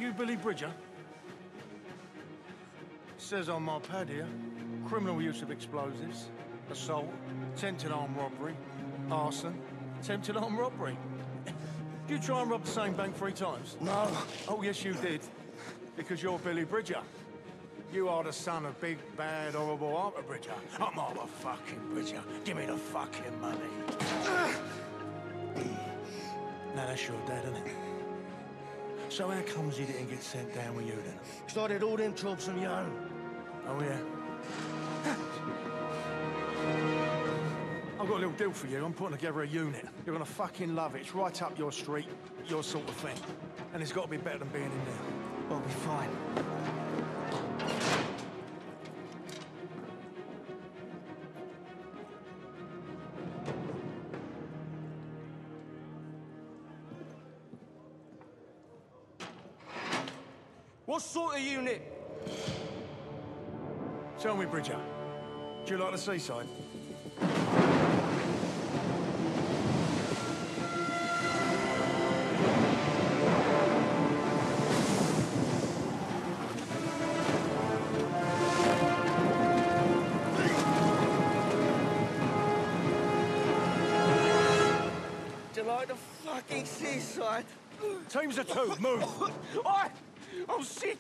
you Billy Bridger? Says on my pad here, criminal use of explosives, assault, attempted armed robbery, arson, attempted armed robbery. Did you try and rob the same bank 3 times? No. Oh, yes, you did. Because you're Billy Bridger. You are the son of big, bad, horrible Arthur Bridger. I'm Arthur fucking Bridger. Give me the fucking money. Now that's your dad, isn't it? So how comes he didn't get sent down with you then? Started all them jobs on your own. Oh, yeah? I've got a little deal for you. I'm putting together a unit. You're gonna fucking love it. It's right up your street, your sort of thing. And it's got to be better than being in there. I'll be fine. What sort of unit? Tell me, Bridger, do you like the seaside? Do you like the fucking seaside? Teams of 2, move! Oi! I'm sick!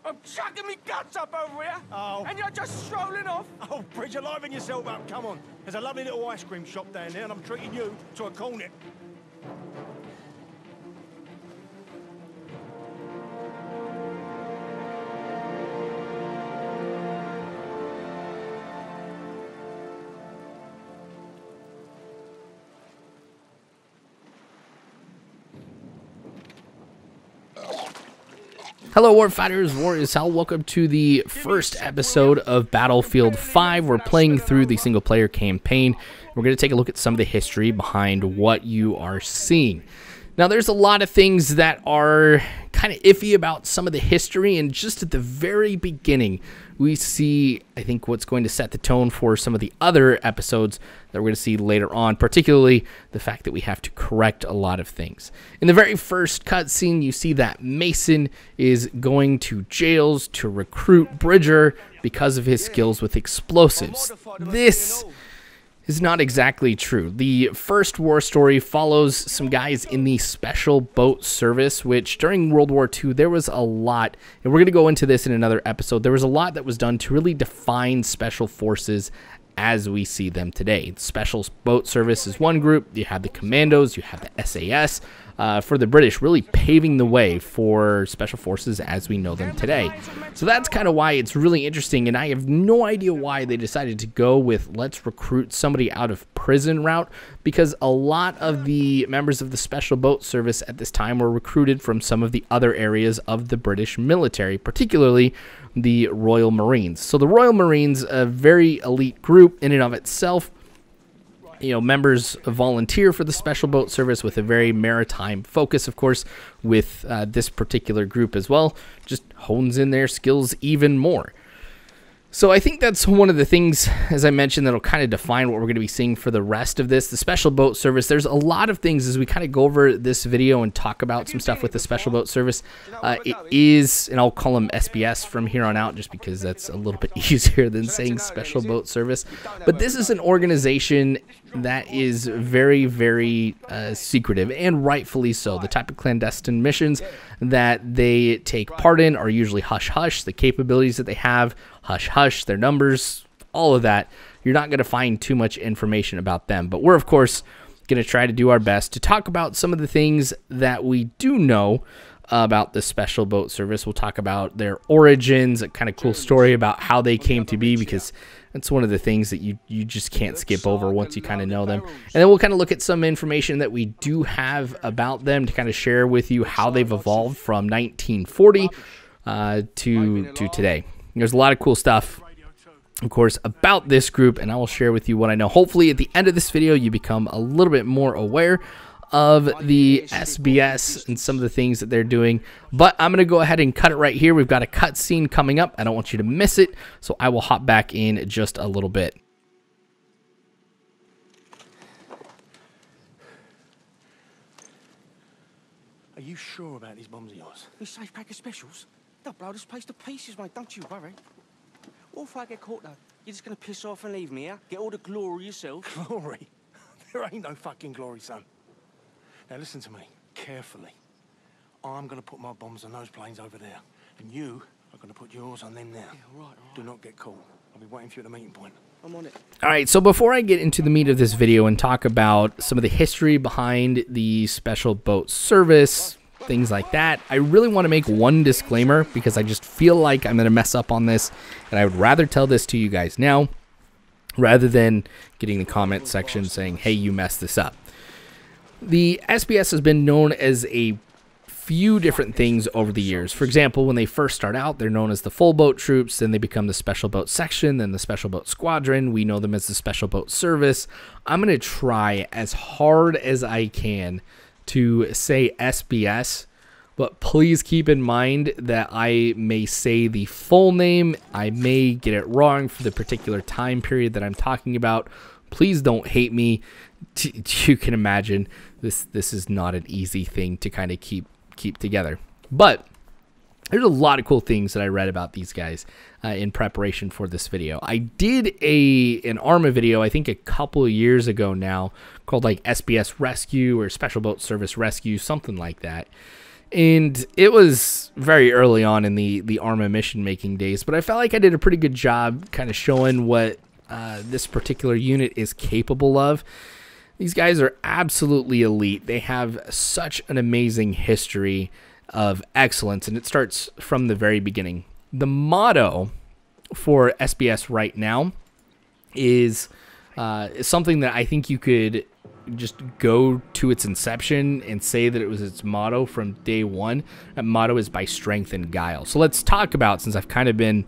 I'm chucking me guts up over here! Oh. And you're just strolling off! Oh, Bridger, liven yourself up, come on. There's a lovely little ice cream shop down there and I'm treating you to a cornet. Hello Warfighters, Warriors Hell. Welcome to the first episode of Battlefield 5. We're playing through the single player campaign. We're going to take a look at some of the history behind what you are seeing. Now there's a lot of things that are kind of iffy about some of the history, and just at the very beginning we see, I think, what's going to set the tone for some of the other episodes that we're going to see later on, particularly the fact that we have to correct a lot of things. In the very first cutscene, you see that Mason is going to jails to recruit Bridger because of his skills with explosives. This is not exactly true. The first war story follows some guys in the Special Boat Service, which during World War II, there was a lot, and we're going to go into this in another episode, there was a lot that was done to really define Special Forces as we see them today. The Special Boat Service is one group, you have the Commandos, you have the SAS, for the British, really paving the way for Special Forces as we know them today. So that's kind of why it's really interesting, and I have no idea why they decided to go with let's recruit somebody out of prison route, because a lot of the members of the Special Boat Service at this time were recruited from some of the other areas of the British military, particularly the Royal Marines. So the Royal Marines, a very elite group in and of itself. You know, members volunteer for the Special Boat Service with a very maritime focus, of course, with this particular group as well. Just hones in their skills even more. So I think that's one of the things, as I mentioned, that'll kind of define what we're going to be seeing for the rest of this. The Special Boat Service, there's a lot of things as we kind of go over this video and talk about some stuff with the Special Boat Service. It is, and I'll call them SBS from here on out just because that's a little bit easier than saying Special Boat Service. But this is an organization that is very, very secretive, and rightfully so. The type of clandestine missions that they take part in are usually hush-hush. The capabilities that they have, hush-hush. Their numbers, all of that. You're not going to find too much information about them. But we're, of course, going to try to do our best to talk about some of the things that we do know about the Special Boat Service. We'll talk about their origins, a kind of cool story about how they came to be, because that's one of the things that you just can't skip over once you kind of know them. And then we'll kind of look at some information that we do have about them to kind of share with you how they've evolved from 1940 to today. There's a lot of cool stuff, of course, about this group, and I will share with you what I know. Hopefully at the end of this video you become a little bit more aware of the SBS and some of the things that they're doing. But I'm going to go ahead and cut it right here. We've got a cutscene coming up. I don't want you to miss it, so I will hop back in just a little bit. Are you sure about these bombs of yours? These safe pack of specials? They'll blow this place to pieces, mate. Don't you worry. What if I get caught, though? You're just gonna piss off and leave me, yeah? Get all the glory yourself? Glory? There ain't no fucking glory, son. Now listen to me, carefully. I'm gonna put my bombs on those planes over there, and you are gonna put yours on them now. Yeah, all right. Do not get caught. I'll be waiting for you at the meeting point. I'm on it. All right, so before I get into the meat of this video and talk about some of the history behind the Special Boat Service, things like that, I really want to make one disclaimer because I just feel like I'm going to mess up on this, and I would rather tell this to you guys now rather than getting the comment section saying, hey, you messed this up. The SBS has been known as a few different things over the years. For example, when they first start out, they're known as the Folboat Troops, then they become the Special Boat Section, then the Special Boat Squadron. We know them as the Special Boat Service. I'm going to try as hard as I can to say SBS, but please keep in mind that I may say the full name. I may get it wrong for the particular time period that I'm talking about. Please don't hate me. You can imagine this is not an easy thing to kind of keep together, but there's a lot of cool things that I read about these guys in preparation for this video. I did an ARMA video, I think a couple of years ago now, called like SBS Rescue or Special Boat Service Rescue, something like that. And it was very early on in the ARMA mission making days, but I felt like I did a pretty good job kind of showing what this particular unit is capable of. These guys are absolutely elite. They have such an amazing history of excellence, and it starts from the very beginning. The motto for SBS right now is something that I think you could just go to its inception and say that it was its motto from day one. That motto is by strength and guile. So let's talk about, since I've kind of been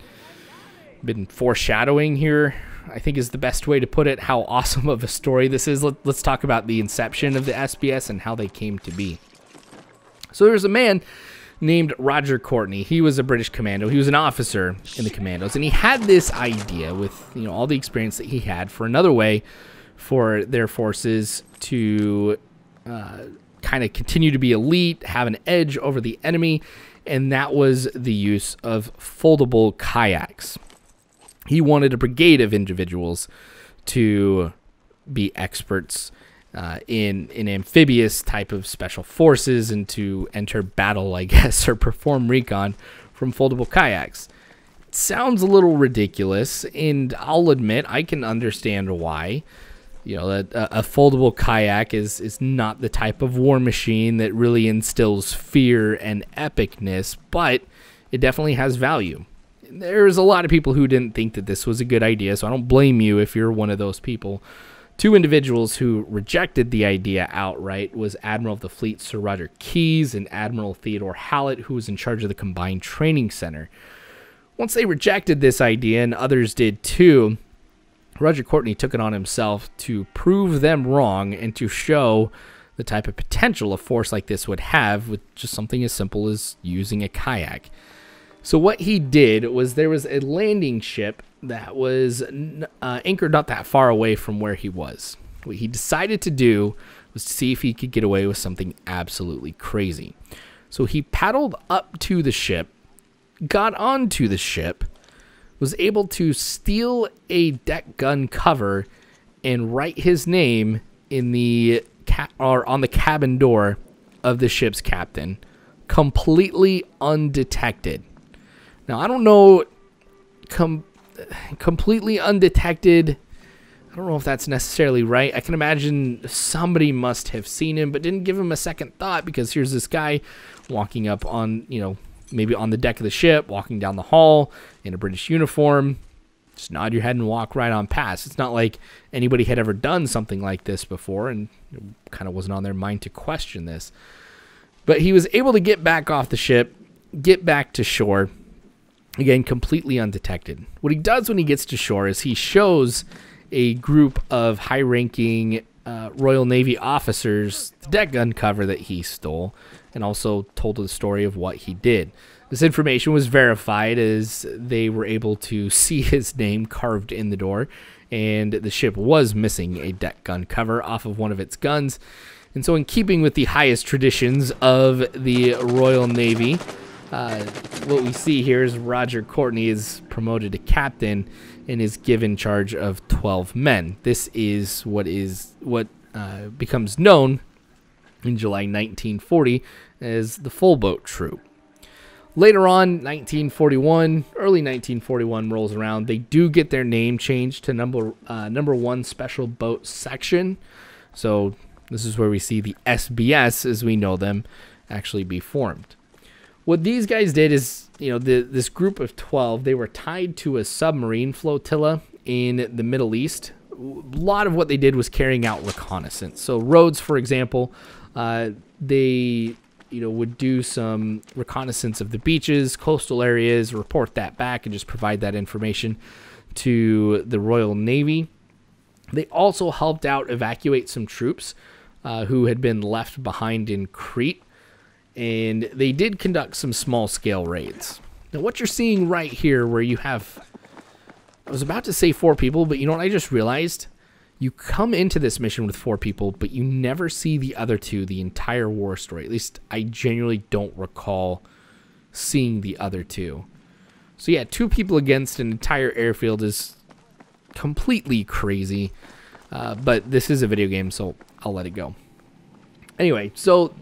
foreshadowing here, I think is the best way to put it, how awesome of a story this is. Let's talk about the inception of the SBS and how they came to be. So there's a man named Roger Courtney. He was a British commando. He was an officer in the commandos, and he had this idea with all the experience that he had for another way for their forces to kind of continue to be elite, have an edge over the enemy, and that was the use of foldable kayaks. He wanted a brigade of individuals to be experts in amphibious type of special forces and to enter battle, I guess, or perform recon from foldable kayaks. It sounds a little ridiculous, and I'll admit I can understand why. A foldable kayak is not the type of war machine that really instills fear and epicness, but it definitely has value. There's a lot of people who didn't think that this was a good idea, so I don't blame you if you're one of those people. Two individuals who rejected the idea outright was Admiral of the Fleet Sir Roger Keyes and Admiral Theodore Hallett, who was in charge of the Combined Training Center. Once they rejected this idea, and others did too, Roger Courtney took it on himself to prove them wrong and to show the type of potential a force like this would have with just something as simple as using a kayak. So what he did was there was a landing ship that was anchored not that far away from where he was. What he decided to do was to see if he could get away with something absolutely crazy. So he paddled up to the ship, got onto the ship, was able to steal a deck gun cover and write his name in the on the cabin door of the ship's captain, completely undetected. Now, I don't know, completely undetected, I don't know if that's necessarily right. I can imagine somebody must have seen him, but didn't give him a second thought, because here's this guy walking up on, maybe on the deck of the ship, walking down the hall in a British uniform. Just nod your head and walk right on past. It's not like anybody had ever done something like this before, and it kind of wasn't on their mind to question this. But he was able to get back off the ship, get back to shore, again, completely undetected. What he does when he gets to shore is he shows a group of high-ranking Royal Navy officers the deck gun cover that he stole, and also told the story of what he did. This information was verified as they were able to see his name carved in the door, and the ship was missing a deck gun cover off of one of its guns. And so in keeping with the highest traditions of the Royal Navy, what we see here is Roger Courtney is promoted to captain and is given charge of 12 men. This is what becomes known in July 1940 as the Folboat Troop. Later on, early 1941 rolls around. They do get their name changed to number 1 Special Boat Section. So this is where we see the SBS, as we know them, actually be formed. What these guys did is, this group of 12, they were tied to a submarine flotilla in the Middle East. A lot of what they did was carrying out reconnaissance. So Rhodes, for example, they would do some reconnaissance of the beaches, coastal areas, report that back, and just provide that information to the Royal Navy. They also helped out evacuate some troops who had been left behind in Crete, and they did conduct some small-scale raids. Now, what you're seeing right here, where you have, I was about to say 4 people, but you know what I just realized? You come into this mission with 4 people, but you never see the other 2 the entire war story. At least I genuinely don't recall seeing the other 2. So yeah, 2 people against an entire airfield is completely crazy. But this is a video game, so I'll let it go. Anyway, so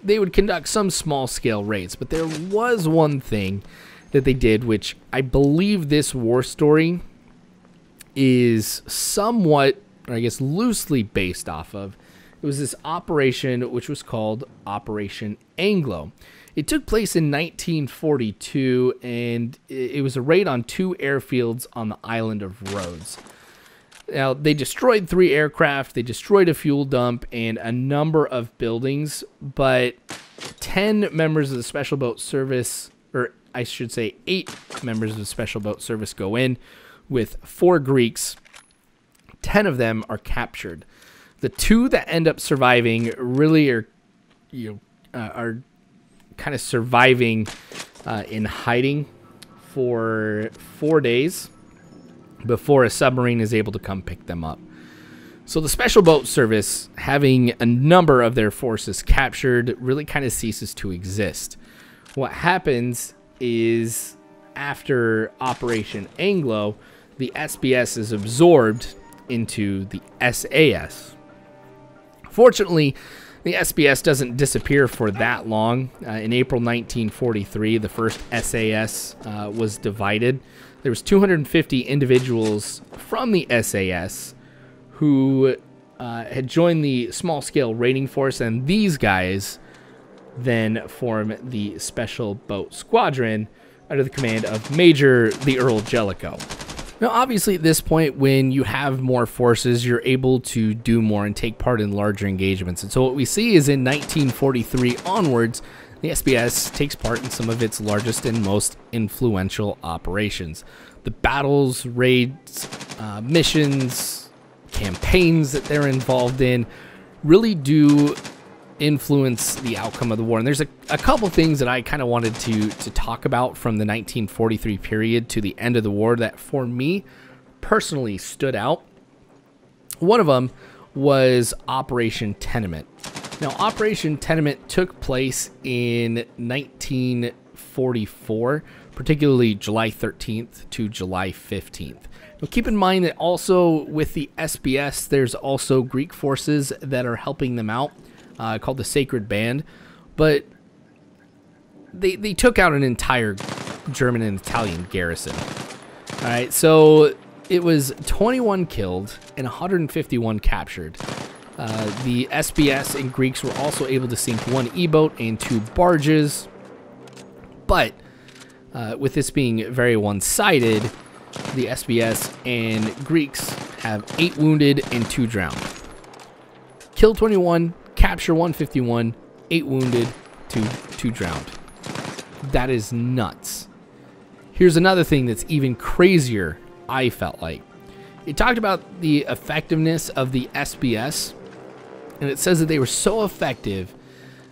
they would conduct some small-scale raids, but there was one thing that they did, which I believe this war story is somewhat, or I guess loosely based off of. It was this operation which was called Operation Anglo. It took place in 1942, and it was a raid on 2 airfields on the island of Rhodes. Now, they destroyed 3 aircraft, they destroyed a fuel dump, and a number of buildings, but 10 members of the Special Boat Service, or I should say 8 members of the Special Boat Service go in, with 4 Greeks. 10 of them are captured. The 2 that end up surviving really are kind of surviving in hiding for 4 days before a submarine is able to come pick them up. So the Special Boat Service, having a number of their forces captured, really kind of ceases to exist. What happens is, after Operation Anglo, the SBS is absorbed into the SAS. Fortunately, the SBS doesn't disappear for that long. In April 1943, the first SAS was divided. There was 250 individuals from the SAS who had joined the small-scale raiding force, and these guys then form the Special Boat Squadron under the command of Major the Earl Jellicoe. Now, obviously, at this point, when you have more forces, you're able to do more and take part in larger engagements. And so what we see is in 1943 onwards, the SBS takes part in some of its largest and most influential operations. The battles, raids, missions, campaigns that they're involved in really do influence the outcome of the war. And there's a couple things that I kind of wanted to talk about from the 1943 period to the end of the war that for me personally stood out. One of them was Operation Tenement. Now, Operation Tenement took place in 1944, particularly July 13th to July 15th. Now, keep in mind that also with the SBS, there's also Greek forces that are helping them out, called the Sacred Band, but they took out an entire German and Italian garrison. All right, so it was 21 killed and 151 captured. The SBS and Greeks were also able to sink 1 E-boat and 2 barges, but with this being very one-sided, the SBS and Greeks have 8 wounded and 2 drowned. Kill 21, capture 151, 8 wounded, 2 drowned. That is nuts. Here's another thing that's even crazier, I felt like. It talked about the effectiveness of the SBS, and it says that they were so effective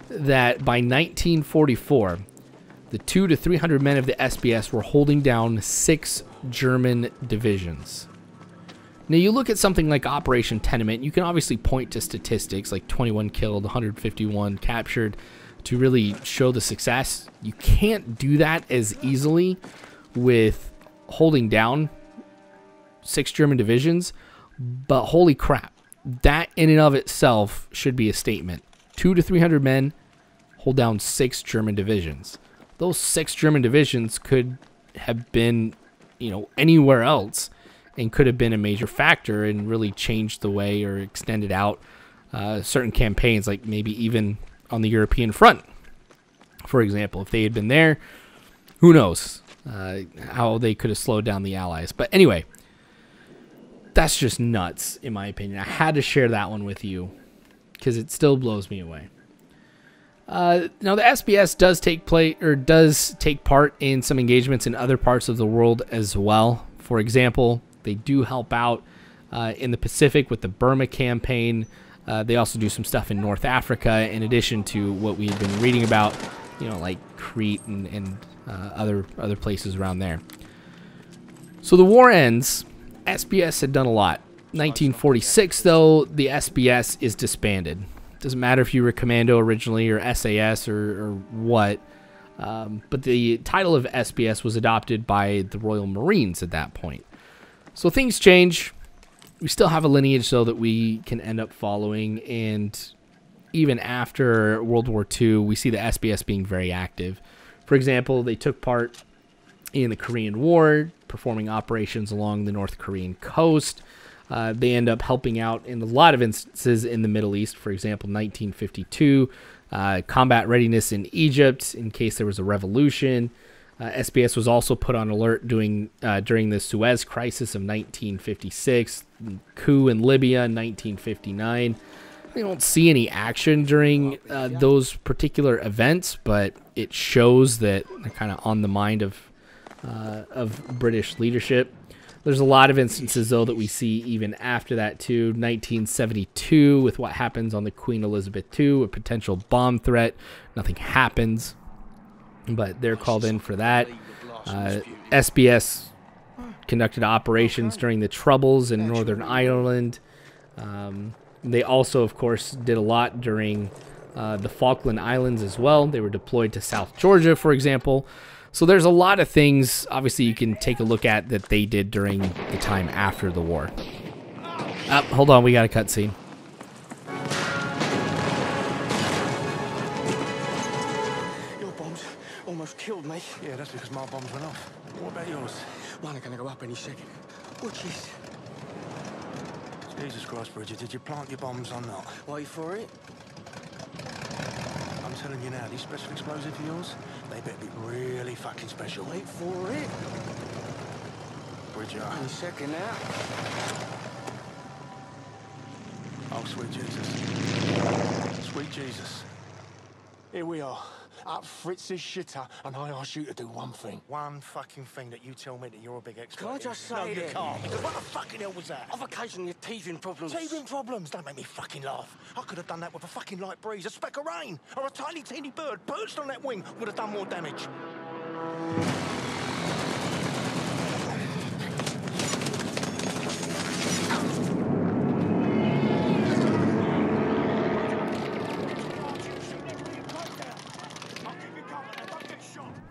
that by 1944, the 200 to 300 men of the SBS were holding down 6 German divisions. Now, you look at something like Operation Tenement, you can obviously point to statistics like 21 killed, 151 captured to really show the success. You can't do that as easily with holding down 6 German divisions, but holy crap, that in and of itself should be a statement. 200 to 300 men hold down 6 German divisions. Those 6 German divisions could have been, you know, anywhere else and could have been a major factor and really changed the way or extended out certain campaigns, like maybe even on the European front. For example, if they had been there, who knows how they could have slowed down the Allies. But anyway, that's just nuts, in my opinion. I had to share that one with you because it still blows me away. Now, the SBS does take part in some engagements in other parts of the world as well. For example, they do help out in the Pacific with the Burma campaign. They also do some stuff in North Africa, in addition to what we had been reading about, you know, like Crete and other places around there. So the war ends. SBS had done a lot. 1946, though, the SBS is disbanded. Doesn't matter if you were Commando originally or SAS or what, but the title of SBS was adopted by the Royal Marines at that point. So things change. We still have a lineage, though, that we can end up following, and even after World War II, we see the SBS being very active. For example, they took part in the Korean War, performing operations along the North Korean coast. They end up helping out in a lot of instances in the Middle East. For example, 1952, combat readiness in Egypt in case there was a revolution. SBS was also put on alert during the Suez Crisis of 1956, coup in Libya in 1959. We don't see any action during those particular events, but it shows that they're kind of on the mind of British leadership. There's a lot of instances, though, that we see even after that, too. 1972, with what happens on the Queen Elizabeth II, a potential bomb threat. Nothing happens, but they're called in for that. SBS conducted operations during the Troubles in Northern Ireland. They also, of course, did a lot during the Falkland Islands as well. They were deployed to South Georgia, for example. So there's a lot of things, obviously, you can take a look at that they did during the time after the war. Hold on, we got a cutscene. Your bombs almost killed me. Yeah, that's because my bombs went off. What about yours? Mine are going to go up any second. Which is... Jesus Christ, Bridget, did you plant your bombs or not? Wait for it. I'm telling you now, these special explosives of yours, they better be really fucking special. Wait for it. Bridget. Any second now. Oh, sweet Jesus. Sweet Jesus. Here we are, up Fritz's shitter, and I ask you to do one thing. One fucking thing that you tell me that you're a big expert Can I in. just say No, you it? can't, because what the fucking hell was that? I've occasionally had teething problems. Teething problems? Don't make me fucking laugh. I could have done that with a fucking light breeze, a speck of rain, or a tiny, teeny bird perched on that wing would have done more damage.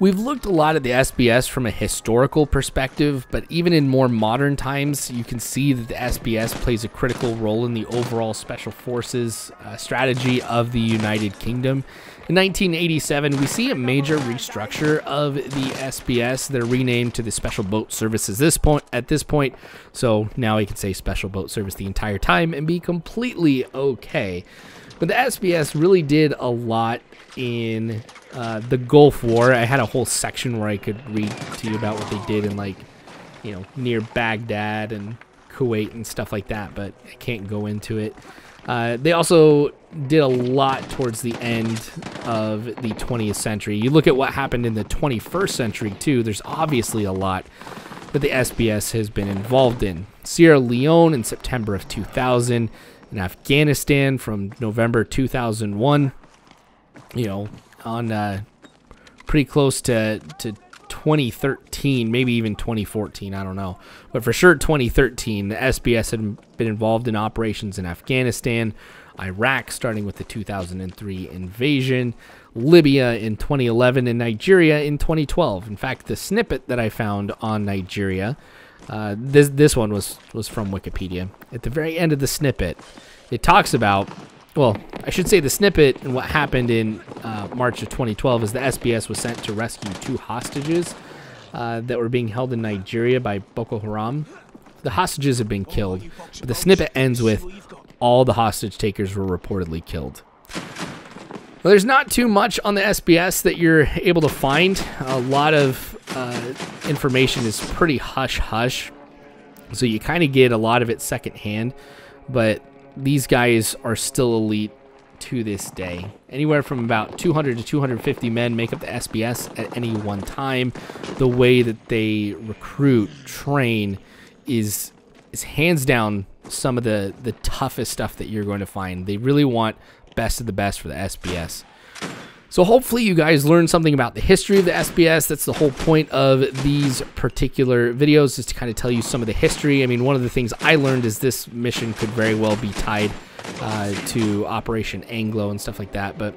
We've looked a lot at the SBS from a historical perspective, but even in more modern times, you can see that the SBS plays a critical role in the overall Special Forces strategy of the United Kingdom. In 1987, we see a major restructure of the SBS. They're renamed to the Special Boat Service at this point, so now we can say Special Boat Service the entire time and be completely okay. But the SBS really did a lot in the Gulf War. I had a whole section where I could read to you about what they did in, like, you know, near Baghdad and Kuwait and stuff like that, but I can't go into it. They also did a lot towards the end of the 20th century. You look at what happened in the 21st century, too. There's obviously a lot that the SBS has been involved in. Sierra Leone in September of 2000, in Afghanistan from November 2001, you know, on pretty close to 2013, maybe even 2014, I don't know. But for sure 2013, the SBS had been involved in operations in Afghanistan, Iraq starting with the 2003 invasion, Libya in 2011, and Nigeria in 2012. In fact, the snippet that I found on Nigeria, this one was from Wikipedia. At the very end of the snippet, it talks about, well, I should say the snippet and what happened in March of 2012 is the SBS was sent to rescue 2 hostages that were being held in Nigeria by Boko Haram. The hostages have been killed, but the snippet ends with, all the hostage takers were reportedly killed. Well, there's not too much on the SBS that you're able to find. A lot of information is pretty hush-hush, so you kind of get a lot of it secondhand, but these guys are still elite to this day. Anywhere from about 200 to 250 men make up the SBS at any one time. The way that they recruit, train is hands down some of the toughest stuff that you're going to find. They really want best of the best for the SBS. So hopefully you guys learned something about the history of the SBS. That's the whole point of these particular videos, is to kind of tell you some of the history. I mean, one of the things I learned is this mission could very well be tied to Operation Anglo and stuff like that. But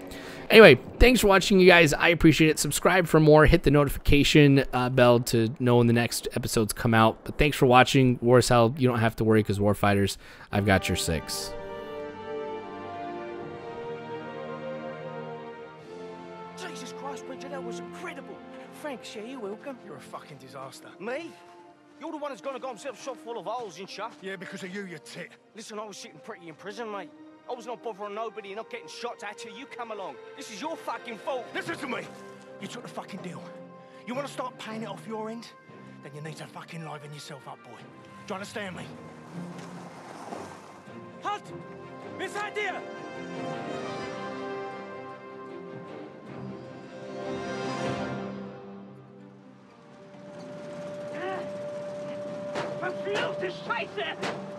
anyway, thanks for watching, you guys. I appreciate it. Subscribe for more. Hit the notification bell to know when the next episodes come out. But thanks for watching. War is Hell. You don't have to worry, because Warfighters, I've got your 6. Jesus Christ, Bridget, that was incredible. Thanks, yeah, you're welcome. You're a fucking disaster. Me? You're the one who's gonna got himself shot full of holes and shot. Yeah, because of you tit. Listen, I was sitting pretty in prison, mate. I was not bothering nobody and not getting shot at till you come along. This is your fucking fault. Listen to me. You took the fucking deal. You want to start paying it off your end? Then you need to fucking liven yourself up, boy. Do you understand me? Halt! Beside dir! Verfluchte Scheiße!